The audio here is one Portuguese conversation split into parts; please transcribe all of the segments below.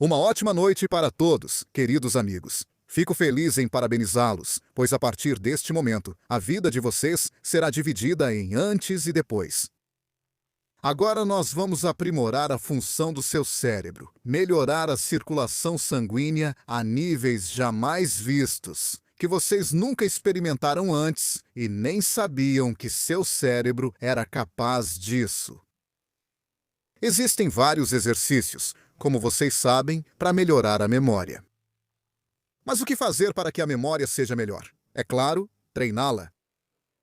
Uma ótima noite para todos, queridos amigos. Fico feliz em parabenizá-los, pois a partir deste momento, a vida de vocês será dividida em antes e depois. Agora nós vamos aprimorar a função do seu cérebro, melhorar a circulação sanguínea a níveis jamais vistos, que vocês nunca experimentaram antes e nem sabiam que seu cérebro era capaz disso. Existem vários exercícios, como vocês sabem, para melhorar a memória. Mas o que fazer para que a memória seja melhor? É claro, treiná-la.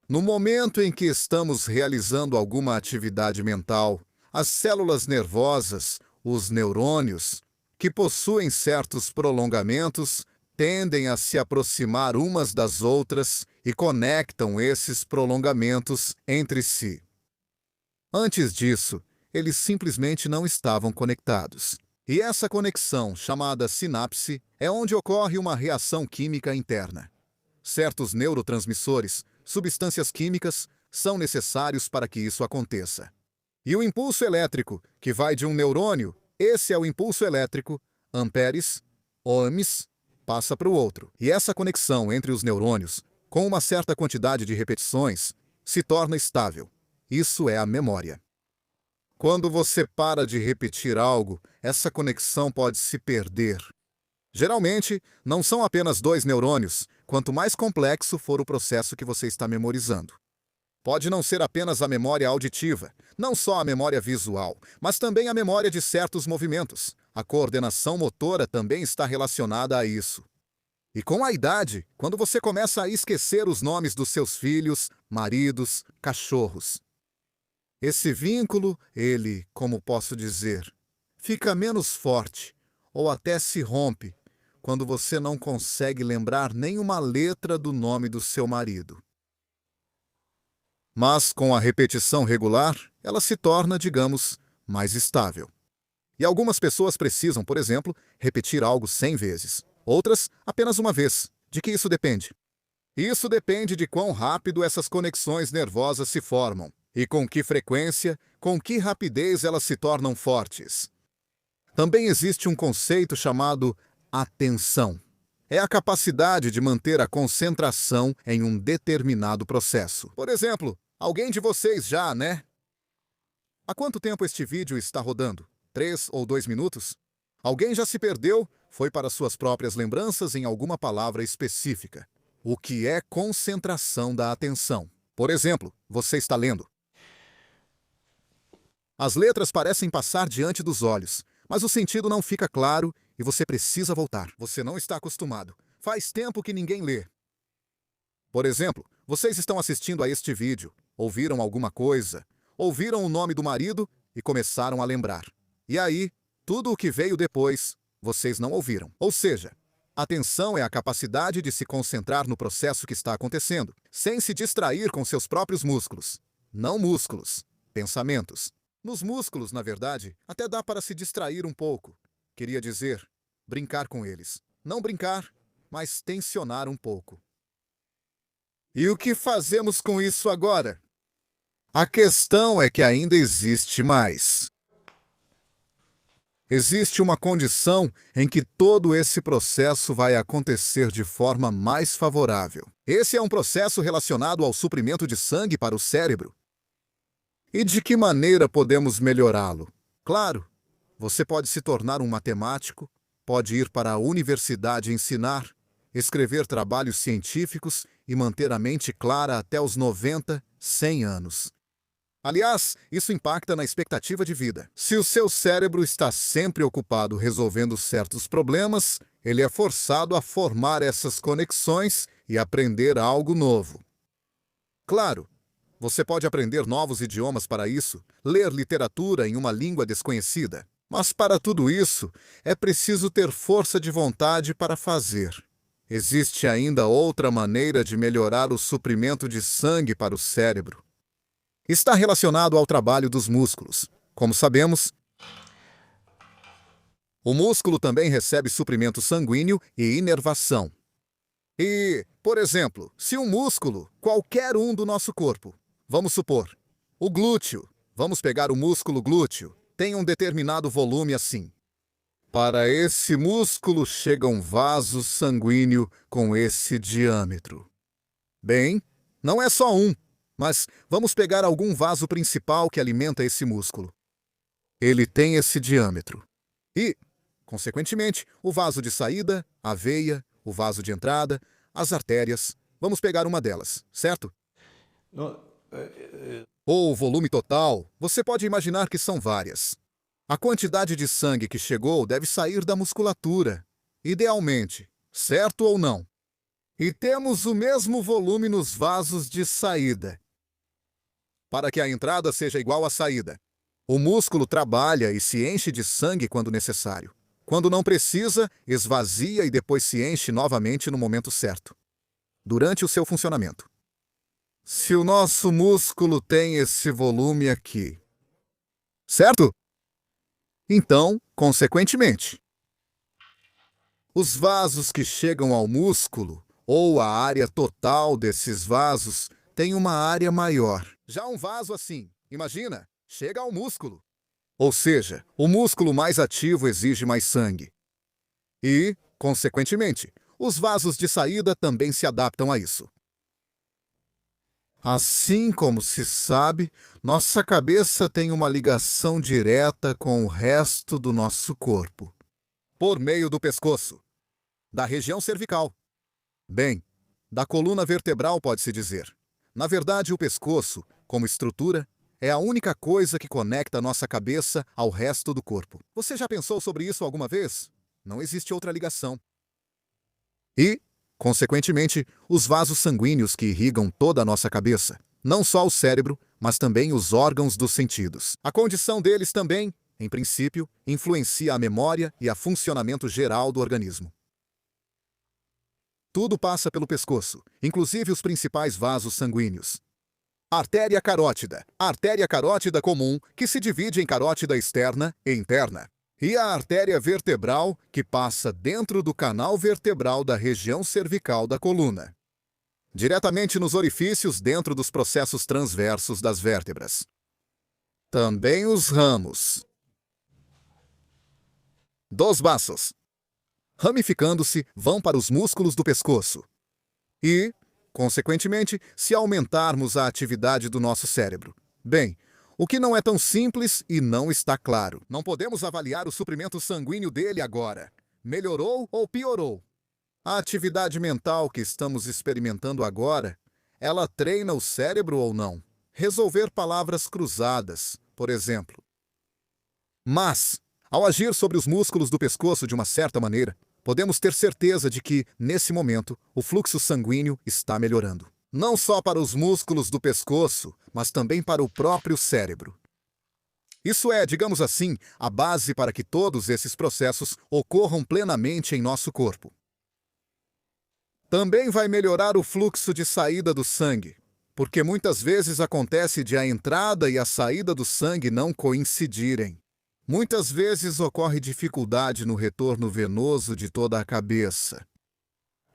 No momento em que estamos realizando alguma atividade mental, as células nervosas, os neurônios, que possuem certos prolongamentos, tendem a se aproximar umas das outras e conectam esses prolongamentos entre si. Antes disso, eles simplesmente não estavam conectados. E essa conexão, chamada sinapse, é onde ocorre uma reação química interna. Certos neurotransmissores, substâncias químicas, são necessários para que isso aconteça. E o impulso elétrico, que vai de um neurônio, esse é o impulso elétrico, amperes, ohms, passa para o outro. E essa conexão entre os neurônios, com uma certa quantidade de repetições, se torna estável. Isso é a memória. Quando você para de repetir algo, essa conexão pode se perder. Geralmente, não são apenas dois neurônios, quanto mais complexo for o processo que você está memorizando. Pode não ser apenas a memória auditiva, não só a memória visual, mas também a memória de certos movimentos. A coordenação motora também está relacionada a isso. E com a idade, quando você começa a esquecer os nomes dos seus filhos, maridos, cachorros. Esse vínculo, como posso dizer, fica menos forte, ou até se rompe, quando você não consegue lembrar nenhuma letra do nome do seu marido. Mas com a repetição regular, ela se torna, digamos, mais estável. E algumas pessoas precisam, por exemplo, repetir algo 100 vezes. Outras, apenas uma vez. De que isso depende? Isso depende de quão rápido essas conexões nervosas se formam. E com que frequência, com que rapidez elas se tornam fortes. Também existe um conceito chamado atenção. É a capacidade de manter a concentração em um determinado processo. Por exemplo, alguém de vocês já, né? Há quanto tempo este vídeo está rodando? 3 ou 2 minutos? Alguém já se perdeu? Foi para suas próprias lembranças em alguma palavra específica. O que é concentração da atenção? Por exemplo, você está lendo. As letras parecem passar diante dos olhos, mas o sentido não fica claro e você precisa voltar. Você não está acostumado. Faz tempo que ninguém lê. Por exemplo, vocês estão assistindo a este vídeo, ouviram alguma coisa, ouviram o nome do marido e começaram a lembrar. E aí, tudo o que veio depois, vocês não ouviram. Ou seja, atenção é a capacidade de se concentrar no processo que está acontecendo, sem se distrair com seus próprios músculos. Não músculos, pensamentos. Nos músculos, na verdade, até dá para se distrair um pouco. Queria dizer, brincar com eles. Não brincar, mas tensionar um pouco. E o que fazemos com isso agora? A questão é que ainda existe mais. Existe uma condição em que todo esse processo vai acontecer de forma mais favorável. Esse é um processo relacionado ao suprimento de sangue para o cérebro. E de que maneira podemos melhorá-lo? Claro, você pode se tornar um matemático, pode ir para a universidade ensinar, escrever trabalhos científicos e manter a mente clara até os 90, 100 anos. Aliás, isso impacta na expectativa de vida. Se o seu cérebro está sempre ocupado resolvendo certos problemas, ele é forçado a formar essas conexões e aprender algo novo. Claro, você pode aprender novos idiomas para isso, ler literatura em uma língua desconhecida. Mas para tudo isso, é preciso ter força de vontade para fazer. Existe ainda outra maneira de melhorar o suprimento de sangue para o cérebro. Está relacionado ao trabalho dos músculos. Como sabemos, o músculo também recebe suprimento sanguíneo e inervação. E, por exemplo, se um músculo, qualquer um do nosso corpo, vamos supor, o glúteo, vamos pegar o músculo glúteo, tem um determinado volume assim. Para esse músculo chega um vaso sanguíneo com esse diâmetro. Bem, não é só um, mas vamos pegar algum vaso principal que alimenta esse músculo. Ele tem esse diâmetro. E, consequentemente, o vaso de saída, a veia, o vaso de entrada, as artérias. Vamos pegar uma delas, certo? No, Ou o volume total, você pode imaginar que são várias. A quantidade de sangue que chegou deve sair da musculatura, idealmente, certo ou não? E temos o mesmo volume nos vasos de saída. Para que a entrada seja igual à saída, o músculo trabalha e se enche de sangue quando necessário. Quando não precisa, esvazia e depois se enche novamente no momento certo, durante o seu funcionamento. Se o nosso músculo tem esse volume aqui, certo? Então, consequentemente, os vasos que chegam ao músculo, ou a área total desses vasos, tem uma área maior. Já um vaso assim, imagina, chega ao músculo. Ou seja, o músculo mais ativo exige mais sangue. E, consequentemente, os vasos de saída também se adaptam a isso. Assim como se sabe, nossa cabeça tem uma ligação direta com o resto do nosso corpo, por meio do pescoço, da região cervical. Bem, da coluna vertebral, pode-se dizer. Na verdade, o pescoço, como estrutura, é a única coisa que conecta nossa cabeça ao resto do corpo. Você já pensou sobre isso alguma vez? Não existe outra ligação. E, consequentemente, os vasos sanguíneos que irrigam toda a nossa cabeça, não só o cérebro, mas também os órgãos dos sentidos. A condição deles também, em princípio, influencia a memória e o funcionamento geral do organismo. Tudo passa pelo pescoço, inclusive os principais vasos sanguíneos. Artéria carótida. Artéria carótida comum, que se divide em carótida externa e interna. E a artéria vertebral, que passa dentro do canal vertebral da região cervical da coluna, diretamente nos orifícios dentro dos processos transversos das vértebras. Também os ramos dos vasos, ramificando-se, vão para os músculos do pescoço. E, consequentemente, se aumentarmos a atividade do nosso cérebro. Bem, o que não é tão simples e não está claro. Não podemos avaliar o suprimento sanguíneo dele agora. Melhorou ou piorou? A atividade mental que estamos experimentando agora, ela treina o cérebro ou não? Resolver palavras cruzadas, por exemplo. Mas, ao agir sobre os músculos do pescoço de uma certa maneira, podemos ter certeza de que, nesse momento, o fluxo sanguíneo está melhorando. Não só para os músculos do pescoço, mas também para o próprio cérebro. Isso é, digamos assim, a base para que todos esses processos ocorram plenamente em nosso corpo. Também vai melhorar o fluxo de saída do sangue, porque muitas vezes acontece de a entrada e a saída do sangue não coincidirem. Muitas vezes ocorre dificuldade no retorno venoso de toda a cabeça.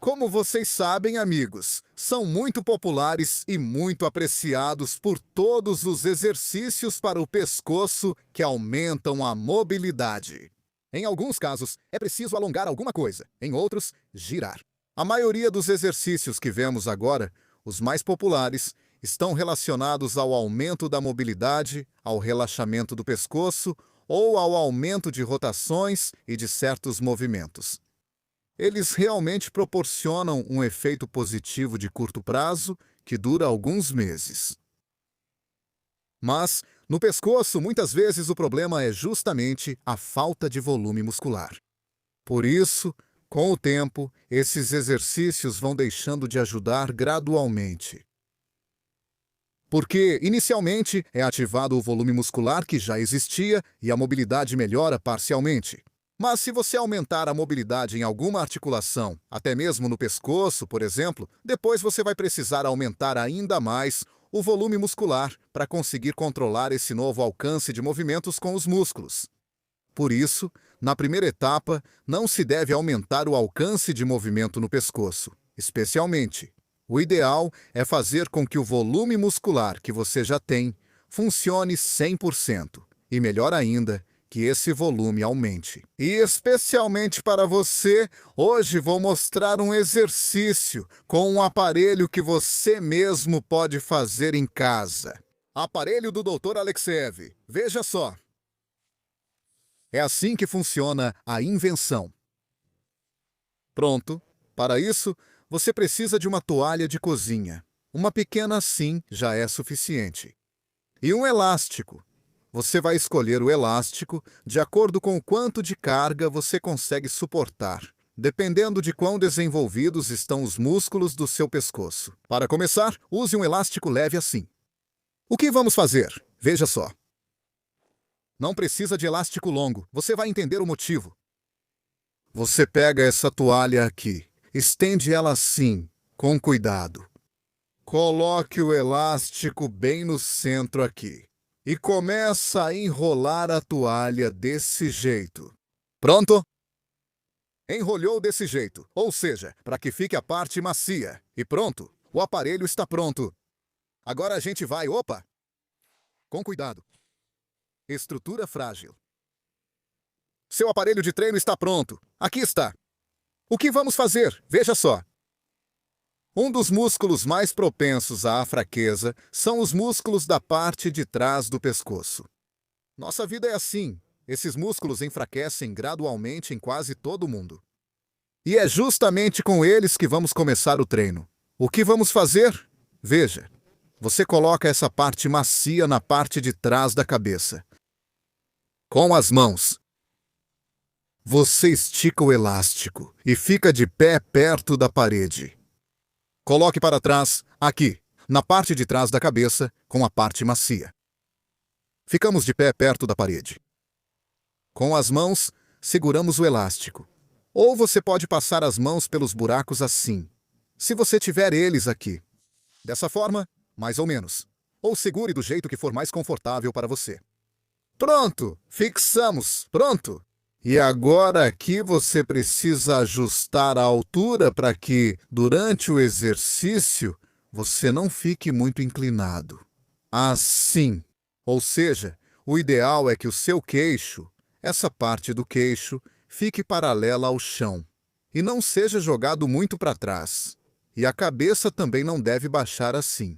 Como vocês sabem, amigos, são muito populares e muito apreciados por todos os exercícios para o pescoço que aumentam a mobilidade. Em alguns casos, é preciso alongar alguma coisa, em outros, girar. A maioria dos exercícios que vemos agora, os mais populares, estão relacionados ao aumento da mobilidade, ao relaxamento do pescoço ou ao aumento de rotações e de certos movimentos. Eles realmente proporcionam um efeito positivo de curto prazo que dura alguns meses. Mas, no pescoço, muitas vezes o problema é justamente a falta de volume muscular. Por isso, com o tempo, esses exercícios vão deixando de ajudar gradualmente. Porque, inicialmente, é ativado o volume muscular que já existia e a mobilidade melhora parcialmente. Mas se você aumentar a mobilidade em alguma articulação, até mesmo no pescoço, por exemplo, depois você vai precisar aumentar ainda mais o volume muscular para conseguir controlar esse novo alcance de movimentos com os músculos. Por isso, na primeira etapa, não se deve aumentar o alcance de movimento no pescoço, especialmente. O ideal é fazer com que o volume muscular que você já tem funcione 100%, e melhor ainda, que esse volume aumente. E especialmente para você, hoje vou mostrar um exercício com um aparelho que você mesmo pode fazer em casa. Aparelho do Dr. Alexeev. Veja só. É assim que funciona a invenção. Pronto. Para isso, você precisa de uma toalha de cozinha. Uma pequena assim já é suficiente. E um elástico. Você vai escolher o elástico de acordo com o quanto de carga você consegue suportar, dependendo de quão desenvolvidos estão os músculos do seu pescoço. Para começar, use um elástico leve assim. O que vamos fazer? Veja só. Não precisa de elástico longo, você vai entender o motivo. Você pega essa toalha aqui, estende ela assim, com cuidado. Coloque o elástico bem no centro aqui. E começa a enrolar a toalha desse jeito. Pronto? Enrolhou desse jeito, ou seja, para que fique a parte macia. E pronto, o aparelho está pronto. Agora a gente vai, opa! Com cuidado. Estrutura frágil. Seu aparelho de treino está pronto. Aqui está. O que vamos fazer? Veja só. Um dos músculos mais propensos à fraqueza são os músculos da parte de trás do pescoço. Nossa vida é assim. Esses músculos enfraquecem gradualmente em quase todo mundo. E é justamente com eles que vamos começar o treino. O que vamos fazer? Veja. Você coloca essa parte macia na parte de trás da cabeça. Com as mãos. Você estica o elástico e fica de pé perto da parede. Coloque para trás, aqui, na parte de trás da cabeça, com a parte macia. Ficamos de pé perto da parede. Com as mãos, seguramos o elástico. Ou você pode passar as mãos pelos buracos assim, se você tiver eles aqui. Dessa forma, mais ou menos. Ou segure do jeito que for mais confortável para você. Pronto! Fixamos! Pronto! E agora aqui você precisa ajustar a altura para que, durante o exercício, você não fique muito inclinado. Assim. Ou seja, o ideal é que o seu queixo, essa parte do queixo, fique paralela ao chão e não seja jogado muito para trás. E a cabeça também não deve baixar assim.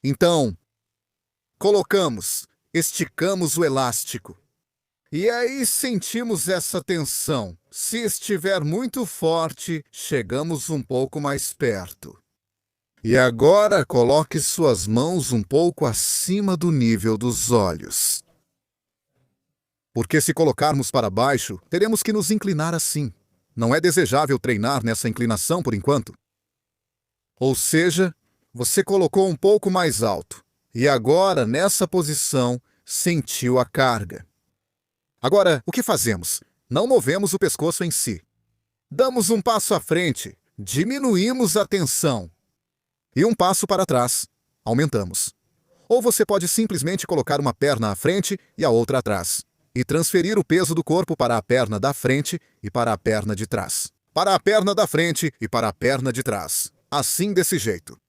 Então, esticamos o elástico. E aí sentimos essa tensão. Se estiver muito forte, chegamos um pouco mais perto. E agora coloque suas mãos um pouco acima do nível dos olhos. Porque se colocarmos para baixo, teremos que nos inclinar assim. Não é desejável treinar nessa inclinação por enquanto. Ou seja, você colocou um pouco mais alto. E agora, nessa posição, sentiu a carga. Agora, o que fazemos? Não movemos o pescoço em si. Damos um passo à frente, diminuímos a tensão. E um passo para trás, aumentamos. Ou você pode simplesmente colocar uma perna à frente e a outra atrás. E transferir o peso do corpo para a perna da frente e para a perna de trás. Para a perna da frente e para a perna de trás. Assim desse jeito.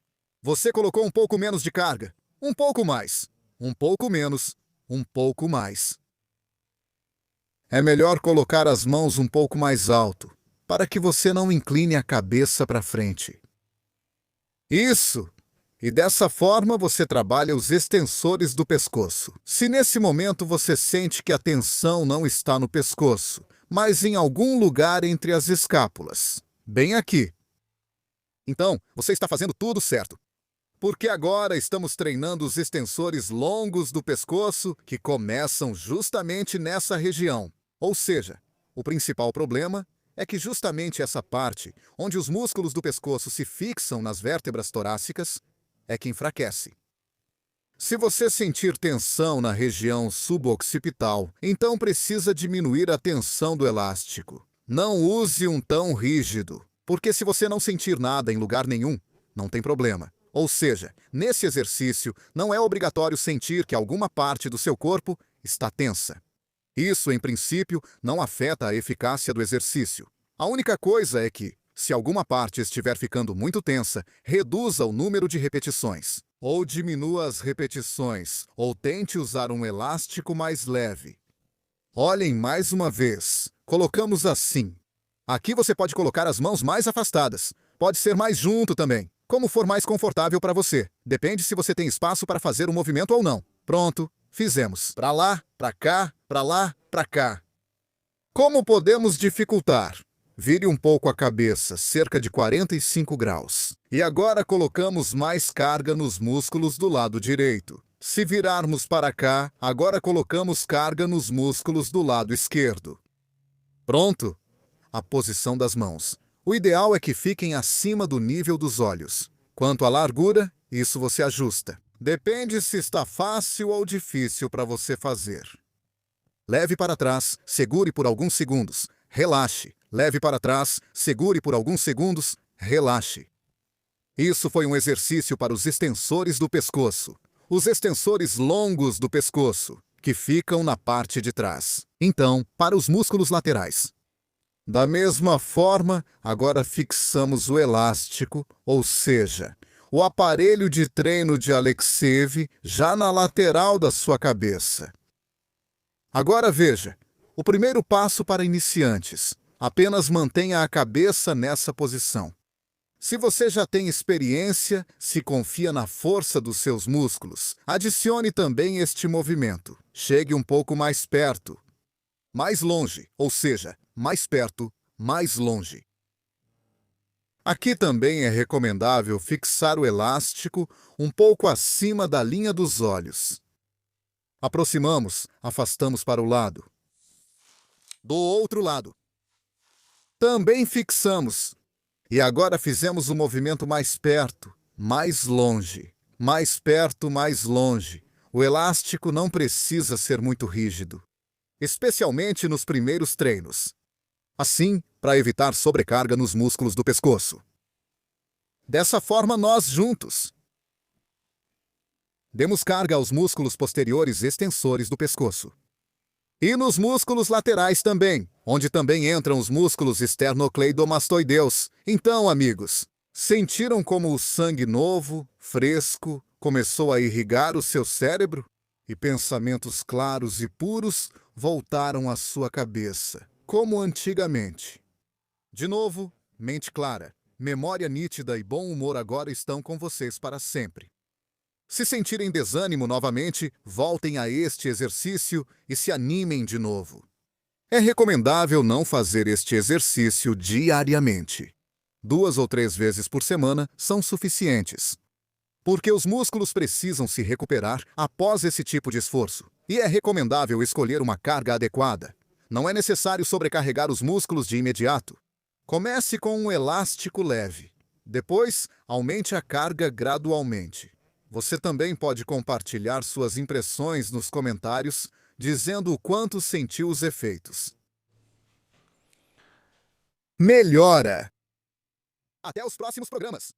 Você colocou um pouco menos de carga. Um pouco mais. Um pouco menos. Um pouco mais. É melhor colocar as mãos um pouco mais alto, para que você não incline a cabeça para frente. Isso! E dessa forma você trabalha os extensores do pescoço. Se nesse momento você sente que a tensão não está no pescoço, mas em algum lugar entre as escápulas, bem aqui, então você está fazendo tudo certo. Porque agora estamos treinando os extensores longos do pescoço que começam justamente nessa região. Ou seja, o principal problema é que justamente essa parte, onde os músculos do pescoço se fixam nas vértebras torácicas, é que enfraquece. Se você sentir tensão na região suboccipital, então precisa diminuir a tensão do elástico. Não use um tão rígido, porque se você não sentir nada em lugar nenhum, não tem problema. Ou seja, nesse exercício, não é obrigatório sentir que alguma parte do seu corpo está tensa. Isso, em princípio, não afeta a eficácia do exercício. A única coisa é que, se alguma parte estiver ficando muito tensa, reduza o número de repetições. Ou diminua as repetições, ou tente usar um elástico mais leve. Olhem mais uma vez. Colocamos assim. Aqui você pode colocar as mãos mais afastadas. Pode ser mais junto também. Como for mais confortável para você. Depende se você tem espaço para fazer o movimento ou não. Pronto, fizemos. Para lá, para cá, para lá, para cá. Como podemos dificultar? Vire um pouco a cabeça, cerca de 45 graus. E agora colocamos mais carga nos músculos do lado direito. Se virarmos para cá, agora colocamos carga nos músculos do lado esquerdo. Pronto? A posição das mãos. O ideal é que fiquem acima do nível dos olhos. Quanto à largura, isso você ajusta. Depende se está fácil ou difícil para você fazer. Leve para trás, segure por alguns segundos, relaxe. Leve para trás, segure por alguns segundos, relaxe. Isso foi um exercício para os extensores do pescoço. Os extensores longos do pescoço, que ficam na parte de trás. Então, para os músculos laterais. Da mesma forma, agora fixamos o elástico, ou seja, o aparelho de treino de Alekseev já na lateral da sua cabeça. Agora veja, o primeiro passo para iniciantes. Apenas mantenha a cabeça nessa posição. Se você já tem experiência, se confia na força dos seus músculos, adicione também este movimento. Chegue um pouco mais perto. Mais longe, ou seja, mais perto, mais longe. Aqui também é recomendável fixar o elástico um pouco acima da linha dos olhos. Aproximamos, afastamos para o lado. Do outro lado. Também fixamos. E agora fizemos o movimento mais perto, mais longe. Mais perto, mais longe. O elástico não precisa ser muito rígido, especialmente nos primeiros treinos. Assim, para evitar sobrecarga nos músculos do pescoço. Dessa forma, nós juntos demos carga aos músculos posteriores extensores do pescoço. E nos músculos laterais também, onde também entram os músculos esternocleidomastoideus. Então, amigos, sentiram como o sangue novo, fresco, começou a irrigar o seu cérebro? E pensamentos claros e puros voltaram à sua cabeça, como antigamente. De novo, mente clara, memória nítida e bom humor agora estão com vocês para sempre. Se sentirem desânimo novamente, voltem a este exercício e se animem de novo. É recomendável não fazer este exercício diariamente. 2 ou 3 vezes por semana são suficientes. Porque os músculos precisam se recuperar após esse tipo de esforço. E é recomendável escolher uma carga adequada. Não é necessário sobrecarregar os músculos de imediato. Comece com um elástico leve. Depois, aumente a carga gradualmente. Você também pode compartilhar suas impressões nos comentários, dizendo o quanto sentiu os efeitos. Melhora! Até os próximos programas!